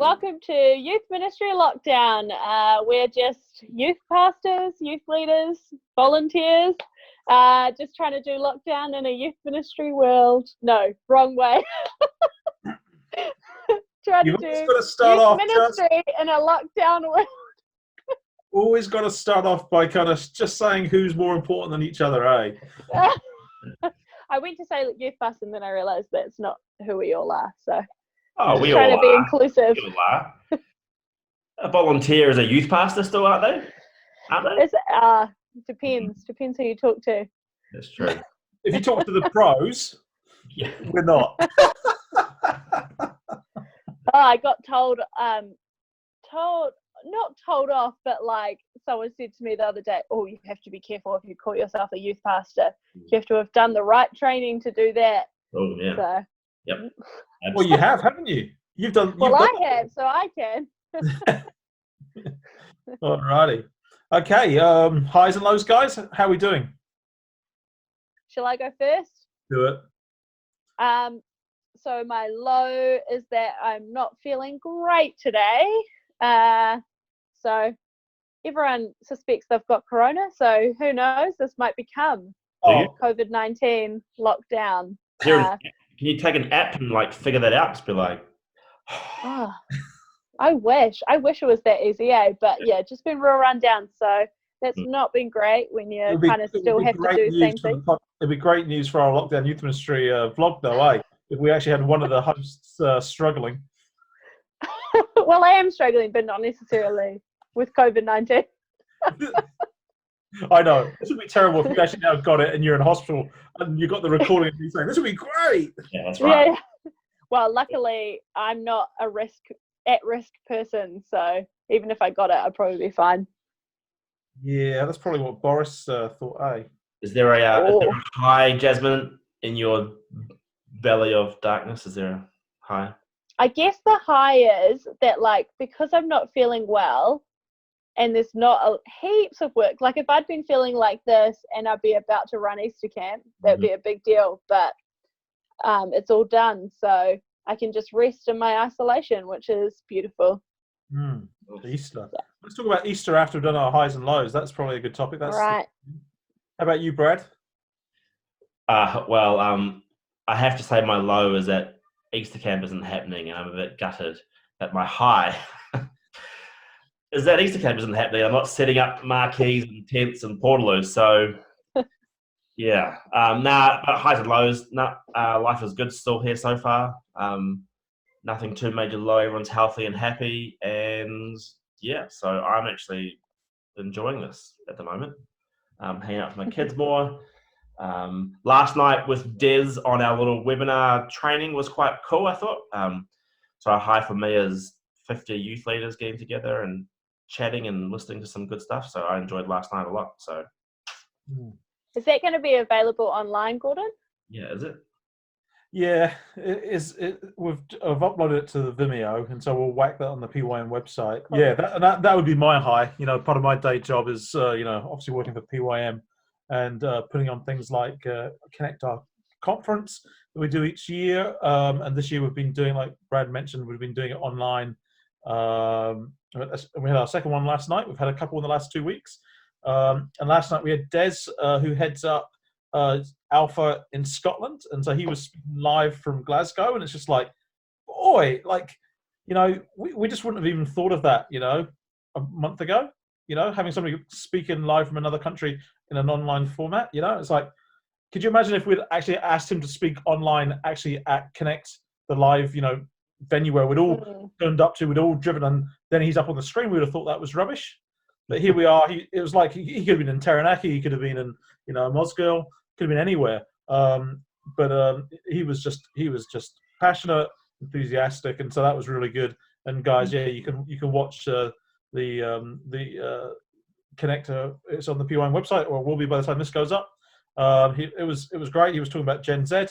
Welcome to Youth Ministry Lockdown. We're just youth pastors, youth leaders, volunteers, just trying to do lockdown in a youth ministry world. No, wrong way. Trying to do youth ministry in a lockdown world. Always got to start off by kind of just saying who's more important than each other, eh? I went to say youth pastor and then I realised that's not who we all are, so... Oh, we trying all to be are. inclusive. We all are. A volunteer is a youth pastor still, aren't they? Depends who you talk to. That's true. If you talk to the pros, Yeah. we're not. I got told not told off, but like someone said to me the other day, oh, you have to be careful if you call yourself a youth pastor. You have to have done the right training to do that. Oh, yeah. So. Yep. Well, you have, haven't you? You've done. I have, so I can. Alrighty. Okay. Highs and lows, guys. How are we doing? Shall I go first? Do it. So my low is that I'm not feeling great today. So everyone suspects they've got corona. So who knows? This might become COVID-19 lockdown. Can you take an app and like figure that out? Just be like, I wish it was that easy, but yeah, just been real run down. So that's not been great when you kind of still have to do the same thing. It'd be great news for our Lockdown Youth Ministry vlog, though, if we actually had one of the hosts struggling. Well, I am struggling, but not necessarily with COVID-19. I know. This would be terrible if you actually now got it and you're in hospital and you got the recording and you're saying, this would be great. Yeah, that's right. Yeah. Well, luckily, I'm not at-risk person, so even if I got it, I'd probably be fine. Yeah, that's probably what Boris thought, eh? Is there a high, Jasmine, in your belly of darkness? Is there a high? I guess the high is that, like, because I'm not feeling well, and there's not heaps of work. Like if I'd been feeling like this and I'd be about to run Easter camp, that'd be a big deal. But it's all done, so I can just rest in my isolation, which is beautiful. Easter. Yeah. Let's talk about Easter after we've done our highs and lows. That's probably a good topic. That's right. How about you, Brad? Well, I have to say my low is that Easter camp isn't happening, and I'm a bit gutted. But my high is that Easter camp isn't happening. I'm not setting up marquees and tents and portaloos. So, yeah. But highs and lows. Life is good still here so far. Nothing too major low. Everyone's healthy and happy. And, yeah, so I'm actually enjoying this at the moment. Hanging out with my kids more. Last night with Des on our little webinar training was quite cool, I thought. So a high for me is 50 youth leaders getting together and chatting and listening to some good stuff. So I enjoyed last night a lot. So is that going to be available online, Gordon? Yeah, is it? Yeah, I've uploaded it to the Vimeo, and so we'll whack that on the PYM website. Cool. Yeah, that would be my high. You know, part of my day job is obviously working for PYM and putting on things like Connect Our conference that we do each year. And this year we've been doing, like Brad mentioned, we've been doing it online. We had our second one last night. We've had a couple in the last 2 weeks. And last night we had Des, who heads up Alpha in Scotland. And so he was live from Glasgow. And it's just like, boy, we just wouldn't have even thought of that, a month ago, having somebody speaking live from another country in an online format, it's like, could you imagine if we'd actually asked him to speak online, actually at Connect, the live, venue where we'd all turned up to, we'd all driven, and then he's up on the screen. We would have thought that was rubbish, but here we are. It was like he could have been in Taranaki, he could have been in Mosgiel, could have been anywhere. But he was just passionate, enthusiastic, and so that was really good. And guys, yeah, you can watch the connector. It's on the PYM website, or will be by the time this goes up. It was great. He was talking about Gen Z,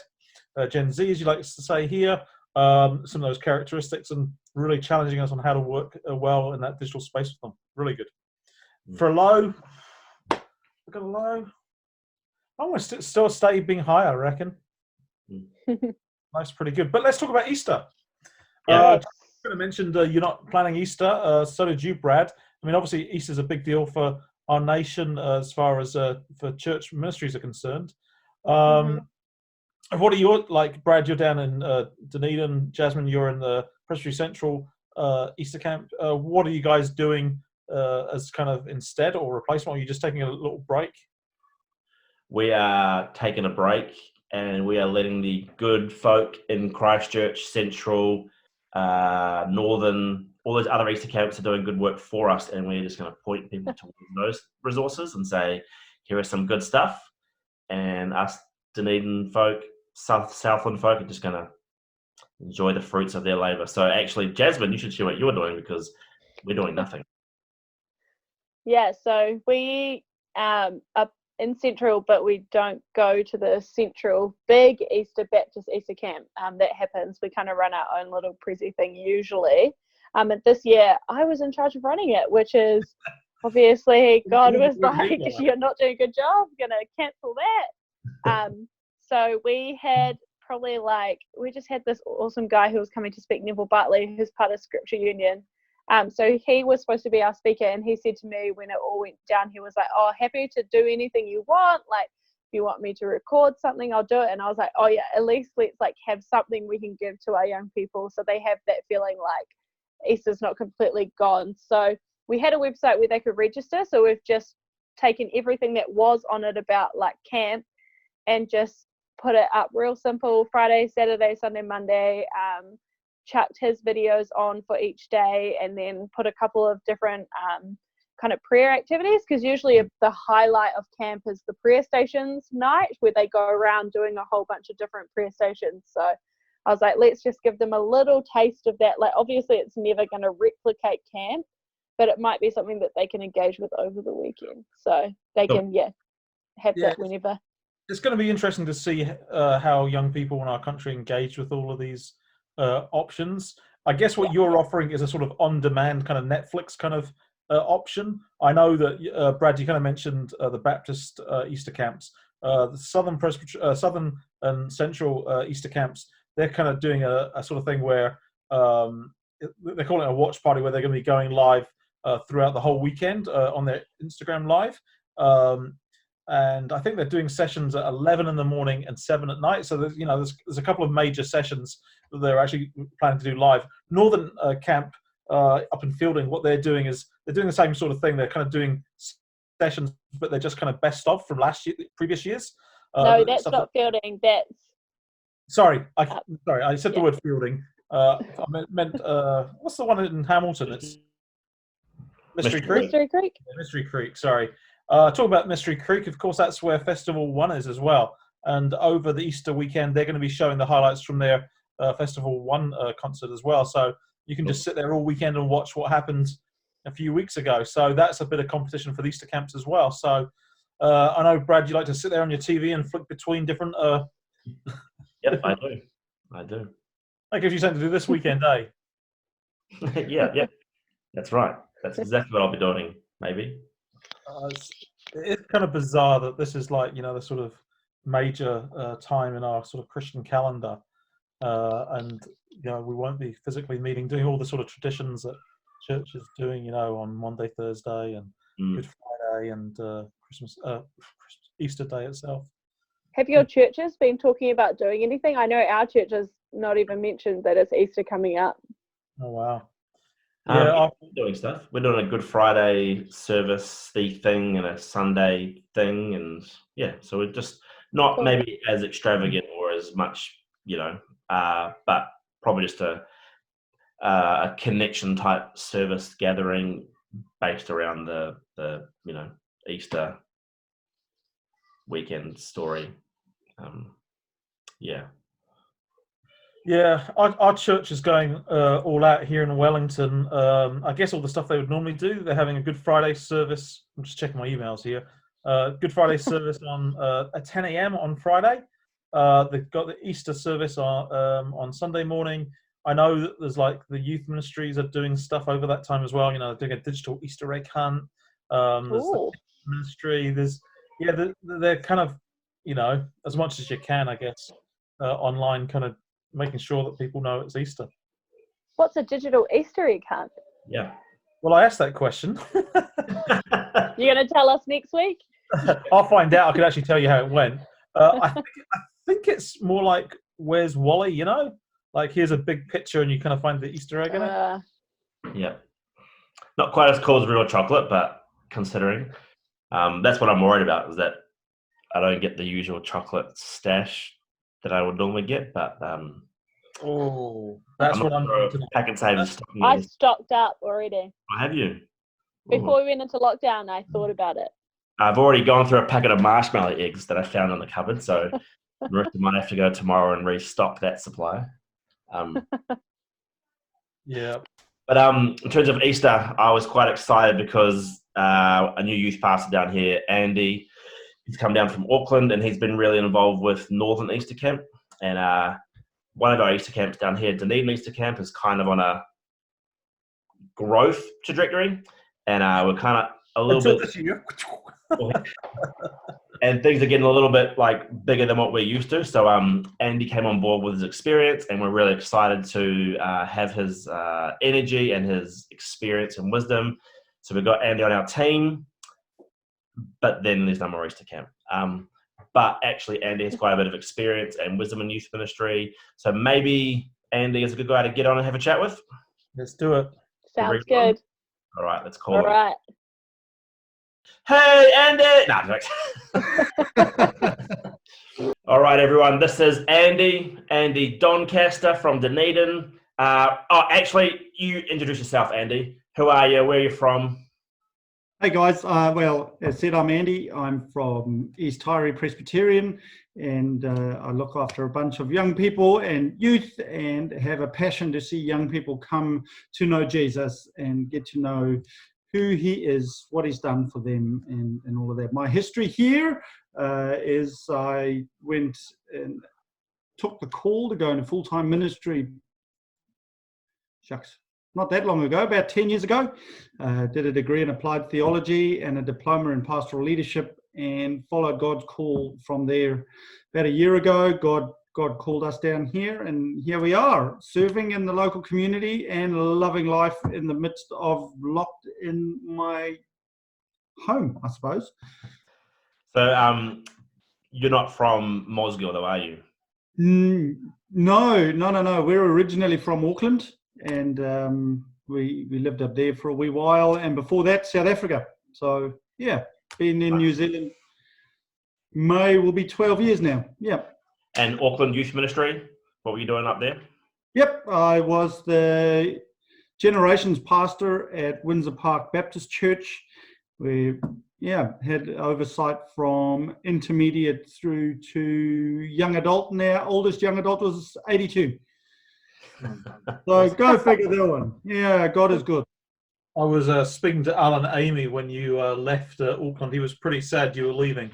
as you like to say here. Some of those characteristics and really challenging us on how to work well in that digital space with them. Really good. For a low, look at a low. I want to still stay being high, I reckon. That's pretty good. But let's talk about Easter. Yeah. going to mention you're not planning Easter. So did you, Brad. I mean, obviously, Easter's a big deal for our nation as far as for church ministries are concerned. What are your, like, Brad, you're down in Dunedin, Jasmine, you're in the Presbytery Central Easter camp. What are you guys doing as kind of instead or replacement? Or are you just taking a little break? We are taking a break and we are letting the good folk in Christchurch, Central, Northern, all those other Easter camps are doing good work for us, and we're just going to point people towards those resources and say, here is some good stuff, and us Dunedin folk, Southland folk are just going to enjoy the fruits of their labour. So actually, Jasmine, you should share what you're doing because we're doing nothing. Yeah, so we are in Central, but we don't go to the Central big Easter Baptist Easter camp that happens. We kind of run our own little Prezi thing usually. And this year, I was in charge of running it, which is obviously God was like, you're not doing a good job, going to cancel that. So we had probably we just had this awesome guy who was coming to speak, Neville Bartley, who's part of Scripture Union. So he was supposed to be our speaker, and he said to me when it all went down, he was like, oh, happy to do anything you want. Like, if you want me to record something, I'll do it. And I was like, oh yeah, at least let's have something we can give to our young people so they have that feeling like Easter's not completely gone. So we had a website where they could register. So we've just taken everything that was on it about camp and just put it up real simple, Friday, Saturday, Sunday, Monday, chucked his videos on for each day, and then put a couple of different kind of prayer activities, because usually the highlight of camp is the prayer stations night where they go around doing a whole bunch of different prayer stations. So I was like, let's just give them a little taste of that. Obviously it's never going to replicate camp, but it might be something that they can engage with over the weekend, so they can have that whenever. It's going to be interesting to see how young people in our country engage with all of these options. I guess what you're offering is a sort of on-demand kind of Netflix kind of option. I know that Brad, you kind of mentioned the Baptist Easter camps, the Southern and Central Easter camps. They're kind of doing a sort of thing where they're calling it a watch party, where they're going to be going live throughout the whole weekend on their Instagram live. And I think they're doing sessions at 11 in the morning and 7 at night. So there's a couple of major sessions that they're actually planning to do live. Northern camp up in Fielding, what they're doing is they're doing the same sort of thing. They're kind of doing sessions, but they're just kind of best of from previous years. No, that's not Fielding. That's sorry, I said the word Fielding. I meant what's the one in Hamilton? It's Mystery Creek. Mystery Creek. Mystery Creek. Sorry. Talk about Mystery Creek. Of course, that's where Festival 1 is as well. And over the Easter weekend, they're going to be showing the highlights from their Festival 1 concert as well. So you can just sit there all weekend and watch what happened a few weeks ago. So that's a bit of competition for the Easter camps as well. So I know, Brad, you like to sit there on your TV and flick between different... Yep, I do. That gives you something to do this weekend, eh? Yeah. That's right. That's exactly what I'll be doing, maybe. It's kind of bizarre that this is the sort of major time in our sort of Christian calendar, and we won't be physically meeting, doing all the sort of traditions that church is doing, on Monday, Thursday, and Good Friday, and Easter Day itself. Have your churches been talking about doing anything? I know our church has not even mentioned that it's Easter coming up. Oh wow. Yeah, we're doing stuff. We're doing a Good Friday service thing and a Sunday thing, and so we're just not maybe as extravagant or as much, but probably just a connection type service gathering based around the Easter weekend story. Yeah, our church is going all out here in Wellington. I guess all the stuff they would normally do. They're having a Good Friday service. I'm just checking my emails here. Good Friday service on at 10 a.m. on Friday. They've got the Easter service on Sunday morning. I know that there's the youth ministries are doing stuff over that time as well. They're doing a digital Easter egg hunt. There's the ministry. They're kind of, as much as you can, I guess, online kind of making sure that people know it's Easter. What's a digital Easter egg hunt? Yeah. Well, I asked that question. You're going to tell us next week? I'll find out. I can actually tell you how it went. I think it's more like, where's Wally, you know? Like, here's a big picture and you kind of find the Easter egg in it. Yeah. Not quite as cool as real chocolate, but considering. That's what I'm worried about, is that I don't get the usual chocolate stash that I would normally get, but that's what I'm sure Pack and Save is stocking I these. stocked up already. Have you? Before we went into lockdown, I thought about it. I've already gone through a packet of marshmallow eggs that I found on the cupboard, so the rest of might have to go tomorrow and restock that supply. Yeah. But in terms of Easter, I was quite excited because a new youth pastor down here, Andy, he's come down from Auckland and he's been really involved with Northern Easter Camp. And one of our Easter camps down here, Dunedin Easter Camp, is kind of on a growth trajectory. And we're kind of a little bit... This year. And things are getting a little bit like bigger than what we're used to. So Andy came on board with his experience, and we're really excited to have his energy and his experience and wisdom. So we've got Andy on our team, but then there's no more Easter camp. But actually, Andy has quite a bit of experience and wisdom in youth ministry. So maybe Andy is a good guy to get on and have a chat with. Let's do it. Sounds good. All right, let's call All him. right. Hey, Andy! All right, everyone. This is Andy Doncaster from Dunedin. Actually, you introduce yourself, Andy. Who are you? Where are you from? Hey, guys. Well, as said, I'm Andy. I'm from East Tyree Presbyterian, and I look after a bunch of young people and youth and have a passion to see young people come to know Jesus and get to know who he is, what he's done for them, and all of that. My history here is I went and took the call to go into full-time ministry, not that long ago, about 10 years ago. Did a degree in applied theology and a diploma in pastoral leadership, and followed God's call from there. About a year ago, God called us down here, and here we are, serving in the local community and loving life in the midst of locked in my home, I suppose. So you're not from Mosgiel, though, are you? No. We're originally from Auckland, and we lived up there for a wee while, and before that, South Africa. So, yeah, been in New Zealand. May will be 12 years now, yeah. And Auckland Youth Ministry, what were you doing up there? Yep, I was the generations pastor at Windsor Park Baptist Church. We had oversight from intermediate through to young adult, and our oldest young adult was 82. So go figure that one. Yeah, God is good. I was speaking to Alan Amy when you left Auckland. He was pretty sad you were leaving.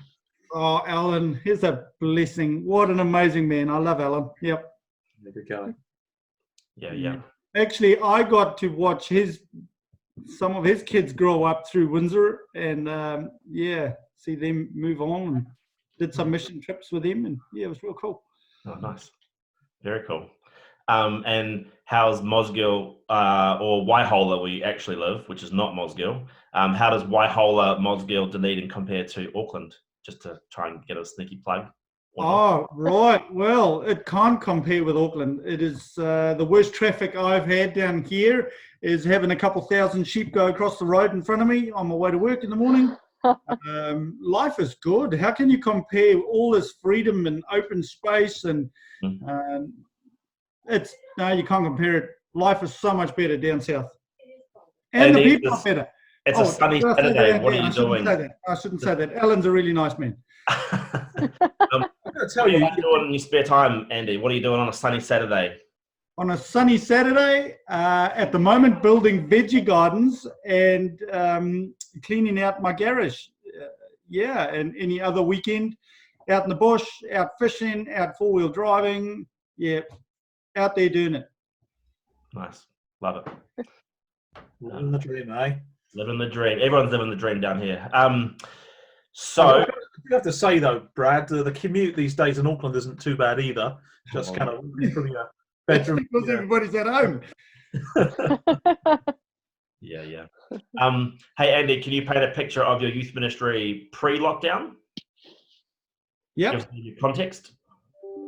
Oh, Alan, he's a blessing. What an amazing man. I love Alan. Yep. Good guy. Yeah. Actually, I got to watch some of his kids grow up through Windsor, and see them move on, and did some mission trips with him, and yeah, it was real cool. Oh, nice. Very cool. And how's Mosgiel, or Waihola, where you actually live, which is not Mosgiel, how does Waihola, Mosgiel, Dunedin compare to Auckland? Just to try and get a sneaky plug. Oh, right. Well, it can't compare with Auckland. It is the worst traffic I've had down here is having a couple thousand sheep go across the road in front of me on my way to work in the morning. Life is good. How can you compare all this freedom and open space? And you can't compare it. Life is so much better down south. And the people are better. It's a sunny Saturday. What are you doing? I shouldn't say that. Alan's a really nice man. I'm gonna tell you, what are you doing in your spare time, Andy? What are you doing on a sunny Saturday? On a sunny Saturday, at the moment, building veggie gardens and cleaning out my garage. And any other weekend, out in the bush, out fishing, out four-wheel driving. Yeah, out there doing it. Nice. Love it. Living the dream, eh? Living the dream. Everyone's living the dream down here. So I have to say though, Brad, the commute these days in Auckland isn't too bad either. Just kind of from your bedroom. Because everybody's at home. Yeah. Hey, Andy, can you paint a picture of your youth ministry pre-lockdown? Yep. Give us your context.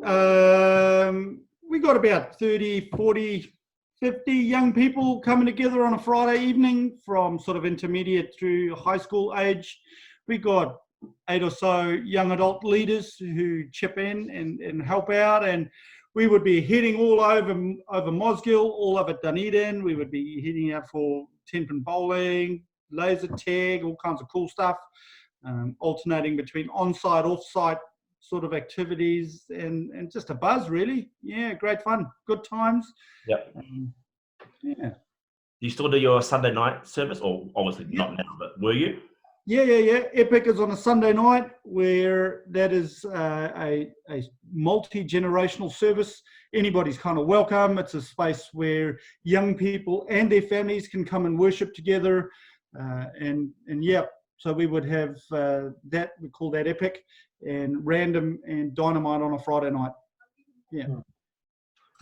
We got about 30, 40, 50 young people coming together on a Friday evening from sort of intermediate through high school age. We got 8 or so young adult leaders who chip in and help out, and we would be heading all over Mosgiel, all over Dunedin. We would be heading out for 10-pin bowling, laser tag, all kinds of cool stuff, alternating between on-site, off-site sort of activities, and just a buzz, really. Yeah, great fun, good times. Yep. Yeah. Do you still do your Sunday night service, or obviously not now, but were you? Yeah. Epic is on a Sunday night, where that is a multi-generational service. Anybody's kind of welcome. It's a space where young people and their families can come and worship together. And yeah, so we would have that, we call that Epic, and Random and Dynamite on a Friday night. Yeah.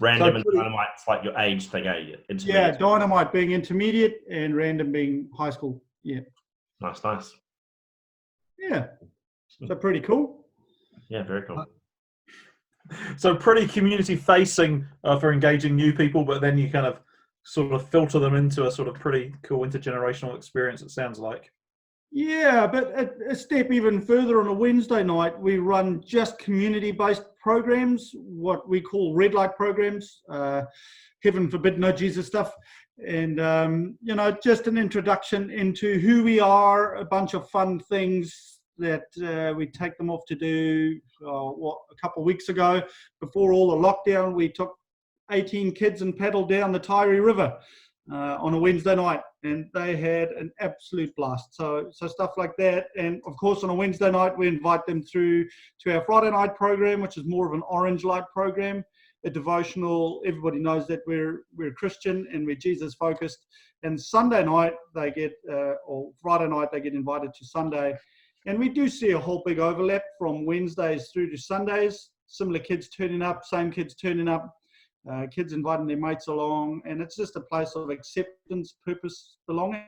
Random and Dynamite's like your age thing, eh? Yeah, Dynamite being intermediate and Random being high school. Yeah. Nice. Yeah. So pretty cool. Yeah, very cool. So pretty community facing for engaging new people, but then you kind of sort of filter them into a sort of pretty cool intergenerational experience, it sounds like. Yeah, but a step even further, on a Wednesday night, we run just community-based programs, what we call red light programs, heaven forbid no Jesus stuff. And, just an introduction into who we are, a bunch of fun things that we take them off to do. A couple of weeks ago, before all the lockdown, we took 18 kids and paddled down the Tyree River on a Wednesday night, and they had an absolute blast. So stuff like that. And of course, on a Wednesday night, we invite them through to our Friday night program, which is more of an orange light program, a devotional. Everybody knows that we're Christian and we're Jesus focused. And Sunday night they get, or Friday night they get invited to Sunday. And we do see a whole big overlap from Wednesdays through to Sundays. Similar kids turning up, same kids turning up. Kids inviting their mates along, and it's just a place of acceptance, purpose, belonging.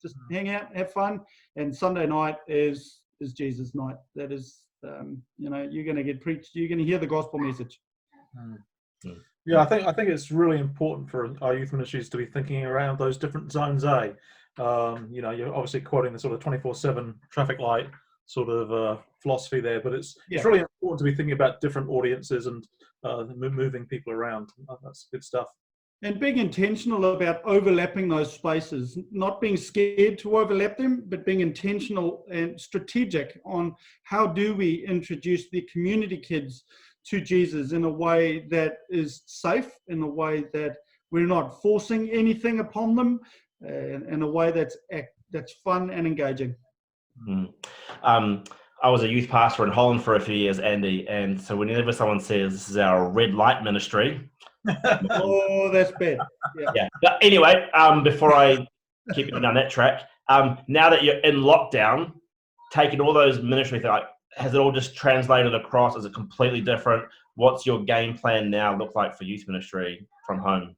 Just hang out, have fun. And Sunday night is Jesus night. That is, you're going to get preached. You're going to hear the gospel message. Yeah, I think it's really important for our youth ministries to be thinking around those different zones. You're obviously quoting the sort of 24/7 traffic light sort of philosophy there, but it's really important to be thinking about different audiences and moving people around. That's good stuff. And being intentional about overlapping those spaces, not being scared to overlap them, but being intentional and strategic on how do we introduce the community kids to Jesus in a way that is safe, in a way that we're not forcing anything upon them, in a way that's fun and engaging. I was a youth pastor in Holland for a few years, Andy, and so whenever someone says this is our red light ministry, oh, that's bad. Yeah. But anyway, before I keep going down that track, now that you're in lockdown, taking all those ministries, has it all just translated across? Is it completely different? What's your game plan now look like for youth ministry from home?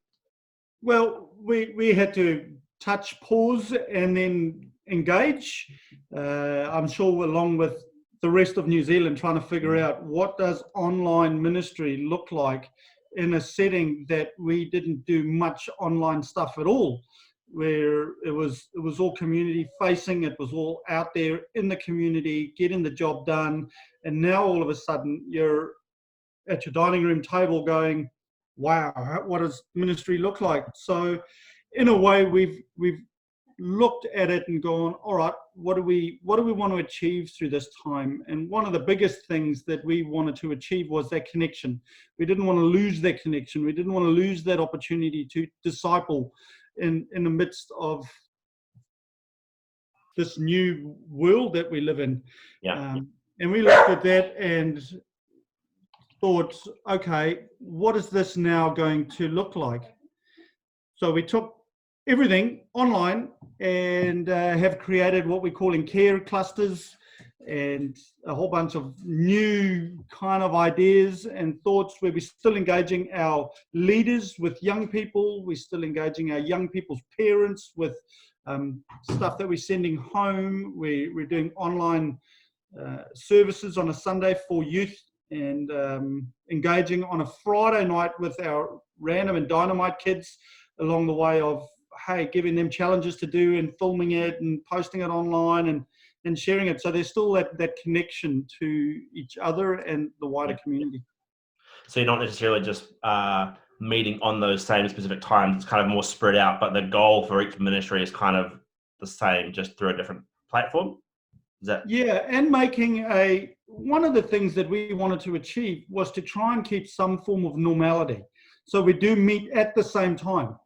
Well, we had to touch, pause, and then engage. I'm sure along with the rest of New Zealand, trying to figure out what does online ministry look like in a setting that we didn't do much online stuff at all, where it was all community facing, it was all out there in the community, getting the job done. And now all of a sudden you're at your dining room table going, wow, what does ministry look like? So in a way, we've looked at it and gone, all right, what do we want to achieve through this time? And one of the biggest things that we wanted to achieve was that connection. We didn't want to lose that connection. We didn't want to lose that opportunity to disciple in the midst of this new world that we live in. Yeah. And we looked at that and thought, okay, what is this now going to look like? So we took everything online and have created what we call in care clusters, and a whole bunch of new kind of ideas and thoughts where we're still engaging our leaders with young people. We're still engaging our young people's parents with stuff that we're sending home. We're doing online services on a Sunday for youth, and engaging on a Friday night with our random and dynamite kids along the way of, hey, giving them challenges to do and filming it and posting it online and sharing it. So there's still that connection to each other and the wider community. So you're not necessarily just meeting on those same specific times. It's kind of more spread out, but the goal for each ministry is kind of the same, just through a different platform. Is that? Yeah, and making one of the things that we wanted to achieve was to try and keep some form of normality. So we do meet at the same time.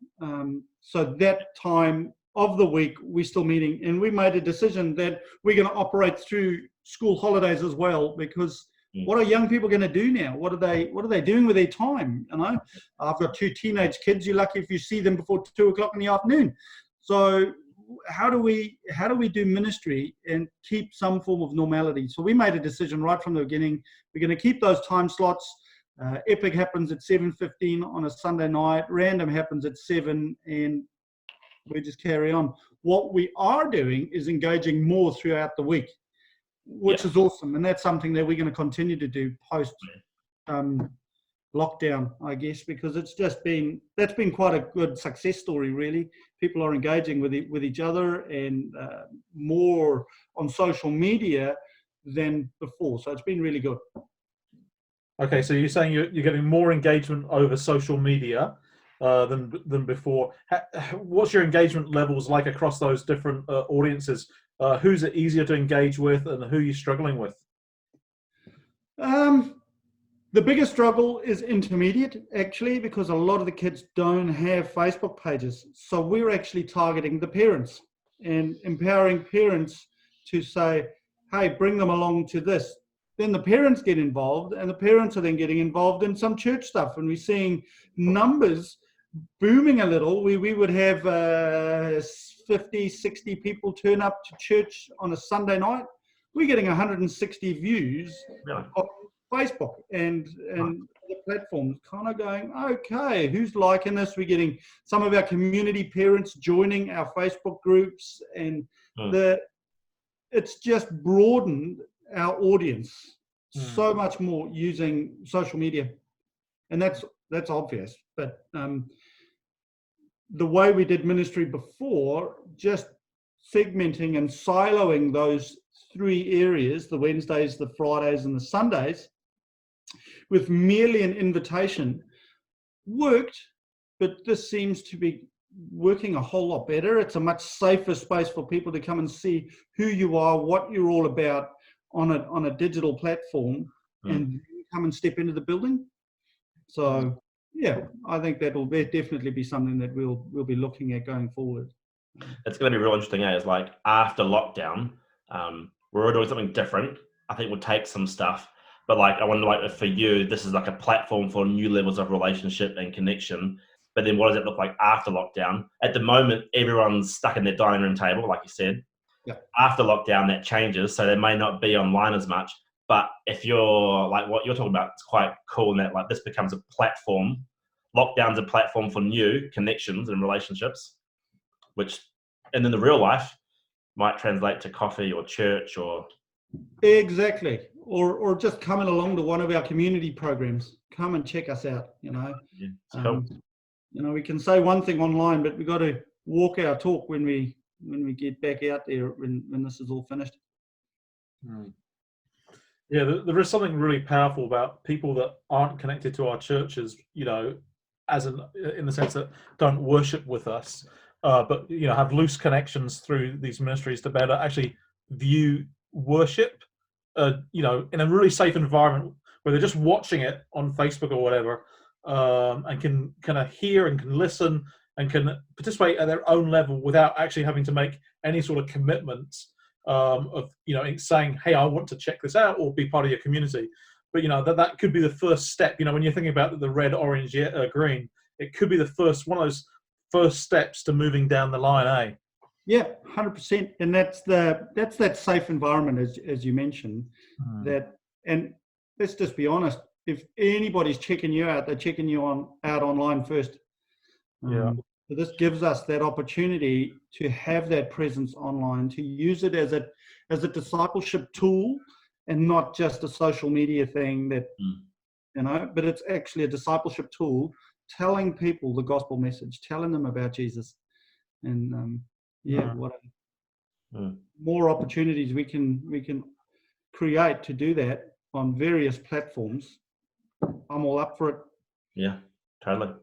So that time of the week, we're still meeting, and we made a decision that we're going to operate through school holidays as well, because what are young people going to do now? What are they doing with their time? You know, I've got 2 teenage kids. You're lucky if you see them before 2 o'clock in the afternoon. So how do we do ministry and keep some form of normality? So we made a decision right from the beginning. We're going to keep those time slots. Epic happens at 7:15 on a Sunday night. Random happens at 7, and we just carry on. What we are doing is engaging more throughout the week, which is awesome, and that's something that we're going to continue to do post lockdown, I guess, because that's been quite a good success story, really. People are engaging with each other and more on social media than before, so it's been really good. Okay, so you're saying you're getting more engagement over social media than before. What's your engagement levels like across those different audiences? Who's it easier to engage with, and who are you struggling with? The biggest struggle is intermediate, actually, because a lot of the kids don't have Facebook pages. So we're actually targeting the parents and empowering parents to say, hey, bring them along to this. Then the parents get involved, and the parents are then getting involved in some church stuff. And we're seeing numbers booming a little. We would have 50, 60 people turn up to church on a Sunday night. We're getting 160 views on Facebook and the platforms, kind of going, okay, who's liking this? We're getting some of our community parents joining our Facebook groups, and it's just broadened our audience so much more using social media, and that's obvious. But the way we did ministry before, just segmenting and siloing those 3 areas, the Wednesdays, the Fridays, and the Sundays, with merely an invitation, worked, but this seems to be working a whole lot better. It's a much safer space for people to come and see who you are, what you're all about on a digital platform, and come and step into the building. So yeah, I think that will definitely be something that we'll be looking at going forward. It's going to be real interesting. It's like after lockdown, we're all doing something different. I think we'll take some stuff. But like, I wonder, like, if for you, this is like a platform for new levels of relationship and connection. But then what does it look like after lockdown? At the moment, everyone's stuck in their dining room table, like you said. Yeah. After lockdown, that changes. So they may not be online as much. But if you're like what you're talking about, it's quite cool in that like this becomes a platform. Lockdown's a platform for new connections and relationships, which, and then the real life might translate to coffee or church or... Exactly. Or just coming along to one of our community programs. Come and check us out, you know. Yeah, it's cool. You know, we can say one thing online, but we've got to walk our talk when we get back out there when this is all finished. Yeah, there is something really powerful about people that aren't connected to our churches, you know, in the sense that don't worship with us, but, you know, have loose connections through these ministries to better actually view worship, you know, in a really safe environment where they're just watching it on Facebook or whatever, and can kind of hear and can listen and can participate at their own level without actually having to make any sort of commitments of, you know, saying, hey, I want to check this out or be part of your community. But, you know, that could be the first step. You know, when you're thinking about the red, orange, green, it could be one of those first steps to moving down the line, eh? Yeah, 100%. And that's that safe environment, as you mentioned. That, and let's just be honest. If anybody's checking you out, they're checking you out online first. Yeah. So this gives us that opportunity to have that presence online, to use it as a discipleship tool, and not just a social media thing that but it's actually a discipleship tool, telling people the gospel message, telling them about Jesus, and what more opportunities we can create to do that on various platforms. I'm all up for it. Yeah, totally.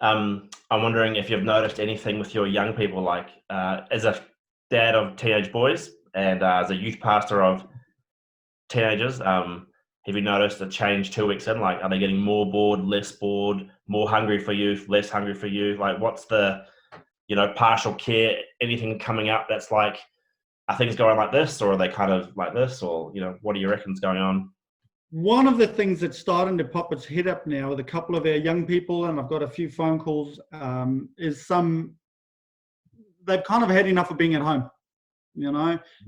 I'm wondering if you've noticed anything with your young people, like as a dad of teenage boys and as a youth pastor of teenagers, have you noticed a change 2 weeks in? Like, are they getting more bored, less bored, more hungry for youth, less hungry for youth? Like, what's the, partial care, anything coming up that's like, are things going like this, or are they kind of like this, or, what do you reckon's going on? One of the things that's starting to pop its head up now with a couple of our young people, and I've got a few phone calls, is they've kind of had enough of being at home,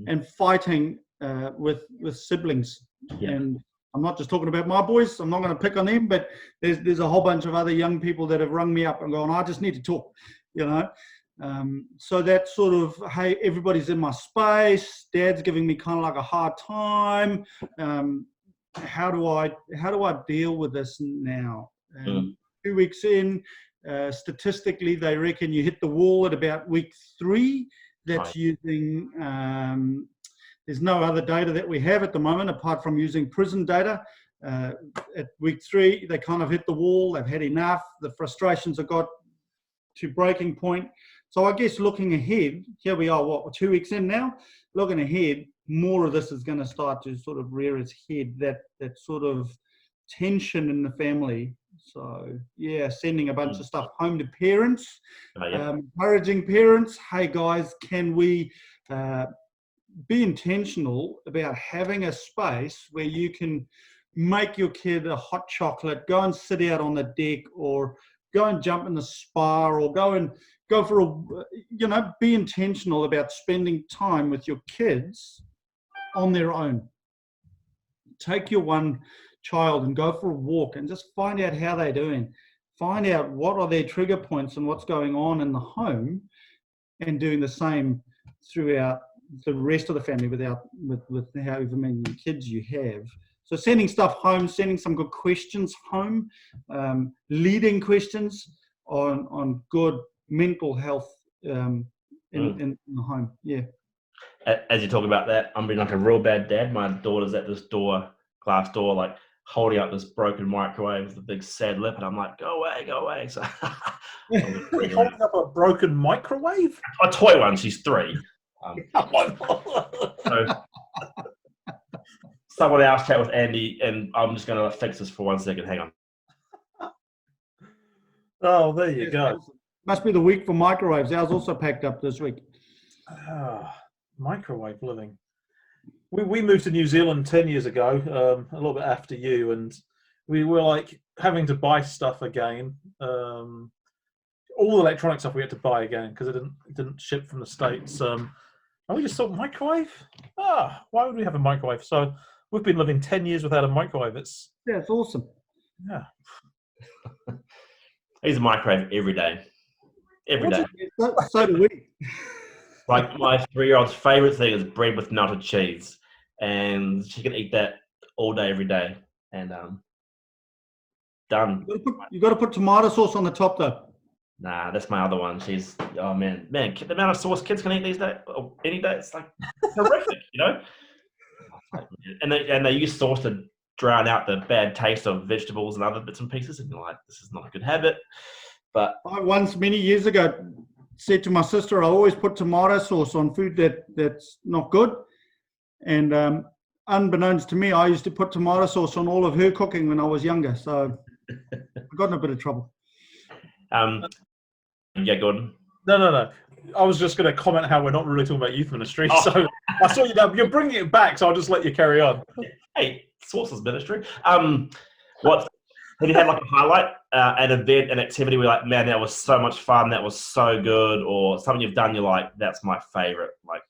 and fighting with siblings. Yeah. And I'm not just talking about my boys. I'm not going to pick on them, but there's a whole bunch of other young people that have rung me up and gone, I just need to talk, So that's sort of, hey, everybody's in my space. Dad's giving me kind of like a hard time. How do I deal with this now? 2 weeks in, statistically, they reckon you hit the wall at about week 3. That's using, there's no other data that we have at the moment apart from using prison data. At week 3, they kind of hit the wall. They've had enough. The frustrations have got to breaking point. So I guess looking ahead, here we are, 2 weeks in now? Looking ahead, more of this is going to start to sort of rear its head, that sort of tension in the family. So, yeah, sending a bunch of stuff home to parents, encouraging parents, hey, guys, can we be intentional about having a space where you can make your kid a hot chocolate, go and sit out on the deck, or go and jump in the spa, or go for be intentional about spending time with your kids on their own. Take your one child and go for a walk and just find out how they're doing. Find out what are their trigger points and what's going on in the home, and doing the same throughout the rest of the family with however many kids you have. So sending stuff home, sending some good questions home, leading questions on good mental health in the home. Yeah. As you talk about that, I'm being like a real bad dad. My daughter's at this glass door, like holding up this broken microwave with a big sad lip, and I'm like, go away. So holding up a broken microwave? A toy one. She's 3. So someone else chat with Andy, and I'm just going to fix this for 1 second. Hang on. Oh, there you go. Must be the week for microwaves. Ours also packed up this week. Microwave living. We moved to New Zealand 10 years ago, a little bit after you, and we were like having to buy stuff again. All the electronic stuff we had to buy again because it didn't ship from the States. And we just thought, microwave? Why would we have a microwave? So we've been living 10 years without a microwave. It's awesome. Yeah. I use a microwave every day. Every day. So do we. Like, my 3-year-old's favourite thing is bread with melted cheese. And she can eat that all day, every day. And done. You got to put tomato sauce on the top, though. Nah, that's my other one. She's, oh man, the amount of sauce kids can eat these days, or any day, it's like horrific, And they use sauce to drown out the bad taste of vegetables and other bits and pieces, and you're like, this is not a good habit. But I once, many years ago, said to my sister, I always put tomato sauce on food that's not good. And unbeknownst to me, I used to put tomato sauce on all of her cooking when I was younger. So I got in a bit of trouble. Yeah, Gordon. No. I was just going to comment how we're not really talking about youth ministry. So I saw you're bringing it back, so I'll just let you carry on. Hey, sources ministry. What Have you had like a highlight, an event, an activity where you're like, man, that was so much fun, that was so good, or something you've done, you're like, that's my favorite? Like,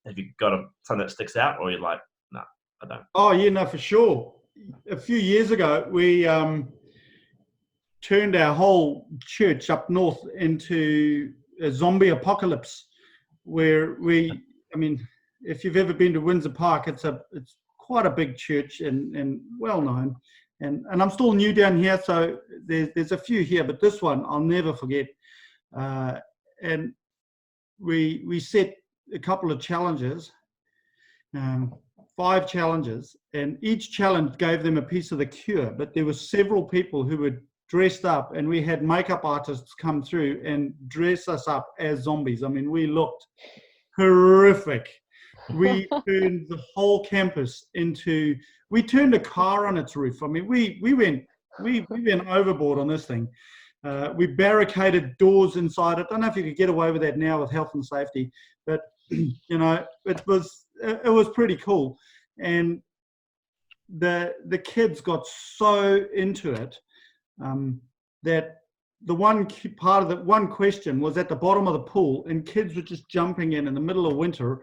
have you got something that sticks out, or you're like, no, I don't? Oh, yeah, no, for sure. A few years ago, we turned our whole church up north into a zombie apocalypse, where I mean, if you've ever been to Windsor Park, it's quite a big church and well known. And I'm still new down here, so there's a few here, but this one I'll never forget. And we set a couple of challenges, 5 challenges, and each challenge gave them a piece of the cure. But there were several people who were dressed up, and we had makeup artists come through and dress us up as zombies. I mean, we looked horrific. We turned the whole campus into. We turned a car on its roof. I mean, we went overboard on this thing. We barricaded doors inside it. I don't know if you could get away with that now with health and safety, but you know, it was pretty cool. And the kids got so into it that the one part of the one question was at the bottom of the pool, and kids were just jumping in the middle of winter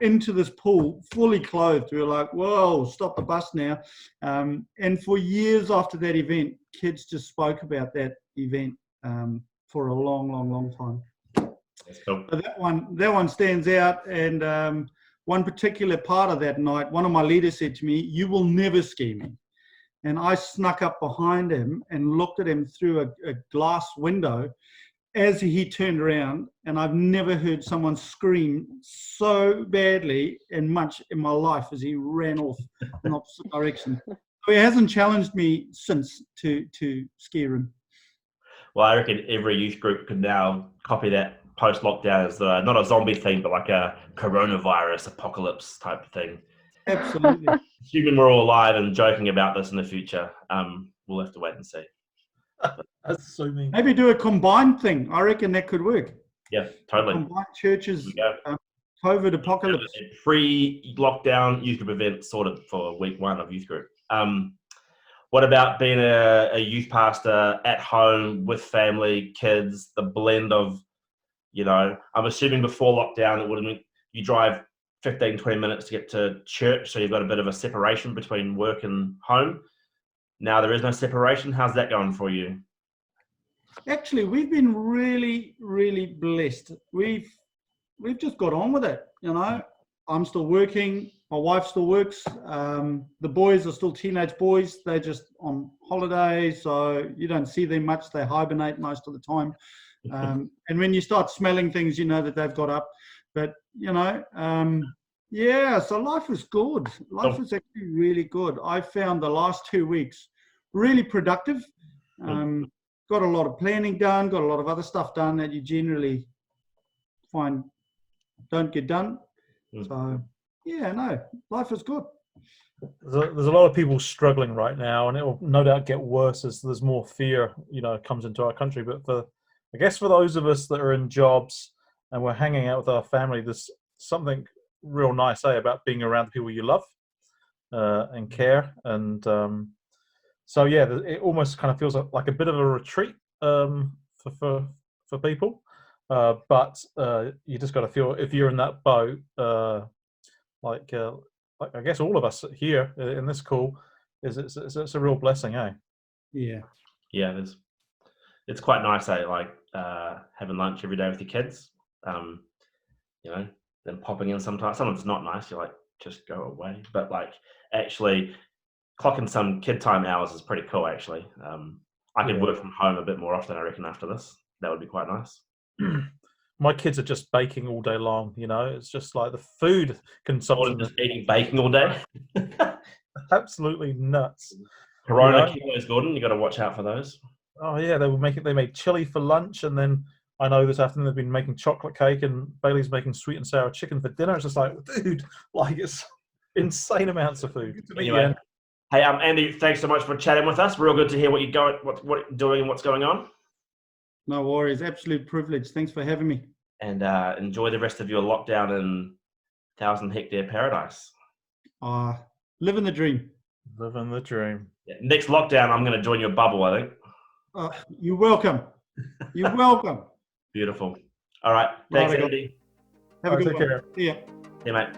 into this pool fully clothed. We were like, whoa, stop the bus now. And for years after that event, kids just spoke about that event for a long time. Cool. So that one stands out. And one particular part of that night, one of my leaders said to me, "You will never scare me." And I snuck up behind him and looked at him through a glass window as he turned around. And I've never heard someone scream so badly and much in my life as he ran off in opposite direction. So he hasn't challenged me since to scare him. Well, I reckon every youth group could now copy that post-lockdown as not a zombie thing, but like a coronavirus apocalypse type of thing. Absolutely. Assuming we're all alive and joking about this in the future, we'll have to wait and see. That's so mean. Maybe do a combined thing. I reckon that could work. Yeah, totally. Combined churches, COVID apocalypse. Pre-lockdown youth group event sorted for week 1 of youth group. What about being a youth pastor at home with family, kids, the blend of, you know, I'm assuming before lockdown it would have been you drive 15, 20 minutes to get to church, so you've got a bit of a separation between work and home. Now there is no separation. How's that going for you? Actually, we've been really, really blessed. We've just got on with it, you know. I'm still working. My wife still works. The boys are still teenage boys. They're just on holiday, so you don't see them much. They hibernate most of the time. And when you start smelling things, you know that they've got up. But, you know, yeah, so life was good. Life was actually really good. I found the last 2 weeks really productive. Got a lot of planning done, got a lot of other stuff done that you generally find don't get done. So, yeah, no, life is good. There's a lot of people struggling right now, and it will no doubt get worse as there's more fear, you know, comes into our country. But I guess for those of us that are in jobs and we're hanging out with our family, there's something real nice, about being around the people you love and care. And so, yeah, it almost kind of feels like a bit of a retreat for people. But you just got to feel, if you're in that boat, like I guess all of us here in this call, it's a real blessing, eh? Yeah. Yeah, it's quite nice, like having lunch every day with your kids. You know, then popping in sometimes. Sometimes it's not nice. You're like, just go away. But like, actually, clocking some kid time hours is pretty cool. Actually, I could work from home a bit more often. I reckon after this, that would be quite nice. My kids are just baking all day long. You know, it's just like the food consumption. Just eating baking all day. Absolutely nuts. Corona kilos, Gordon. You got to watch out for those. Oh yeah, they made chili for lunch, and then I know this afternoon they've been making chocolate cake, and Bailey's making sweet and sour chicken for dinner. It's just like, dude, like it's insane amounts of food. Anyway, hey, Andy, thanks so much for chatting with us. Real good to hear what you're doing and what's going on. No worries, absolute privilege. Thanks for having me. And enjoy the rest of your lockdown in 1,000 hectare paradise. Living the dream. Living the dream. Yeah. Next lockdown, I'm going to join your bubble, I think. You're welcome. You're welcome. Beautiful. All right. Thanks, Right, Andy. Have a All right, good take one. care. See ya. Yeah, mate.